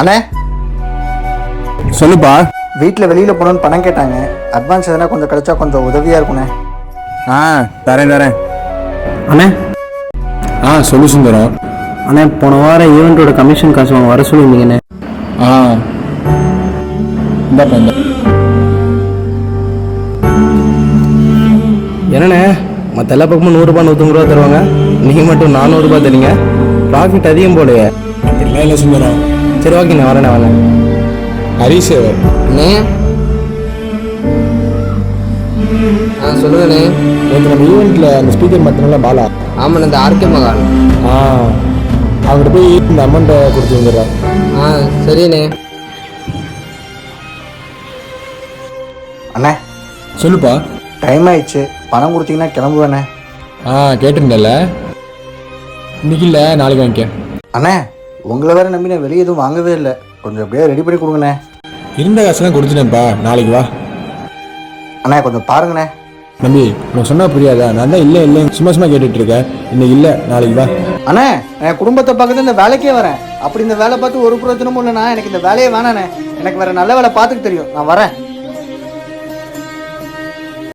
அண்ணே சொல்லுப்பா. வீட்டில் வெளியில் போகணுன்னு பணம் கேட்டாங்க. அட்வான்ஸ் எதனா கொஞ்சம் கிடைச்சா கொஞ்சம் உதவியாக இருக்குண்ணே. தரேன். அண்ணே சொல்லு சுந்தரம். அண்ணே போன வாரம் ஈவெண்ட்டோட கமிஷன் காசு வாங்க வர சொல்லியிருந்தீங்கண்ணே. இந்தாப்பா இந்த. என்னண்ணே மற்ற எல்லா பக்கமும் 100 ரூபா 150 ரூபா தருவாங்க, நீங்கள் மட்டும் 400 ரூபா தரீங்க. ப்ராஃபிட் அதிகம் போலையே. இல்லை சுந்தரம். சரி ஓகேண்ணே, வரேன். ஹரிஷ் அண்ணே சொல்லுங்கண்ணே. நேற்று நம்ம ஈவெண்ட்டில் அந்த ஸ்பீக்கர் மாத்தினால பாலா. ஆமாண்ணே, இந்த ஆர்கே மகான். அவங்ககிட்ட போய் இந்த அமௌண்ட்டை கொடுத்து வந்துடுறேன். சரிண்ணே. அண்ணே சொல்லுப்பா. டைம் ஆயிடுச்சு, பணம் கொடுத்தீங்கன்னா கிளம்புவேண்ணே. கேட்டிருந்தல. இன்னைக்கு இல்லை, நாளைக்கு வாங்கிக்க. அண்ணே உங்களை வேற நம்பி நான் வெளியே எதுவும் வாங்கவே இல்லை, கொஞ்சம் அப்படியே ரெடி பண்ணி கொடுங்கண்ணே. இருந்த காசெல்லாம் கொடுத்துட்டேன்ப்பா, நாளைக்கு வா. அண்ணே கொஞ்சம் பாருங்கண்ணே. தம்பி உனக்கு சொன்னா புரியாதா? நான் தான் இல்லை சும்மா கேட்டுட்டு இருக்கேன். இன்னைக்கு இல்லை, நாளைக்கு வா. அண்ணே என் குடும்பத்தை பார்க்கறது இந்த வேலைக்கே வரேன். அப்படி இந்த வேலை பார்த்து ஒரு பிரயோஜனமும் இல்லைண்ணா. எனக்கு இந்த வேலையே வேணாண்ணே. எனக்கு வேற நல்ல வேலை பார்த்துக்க தெரியும், நான் வரேன்.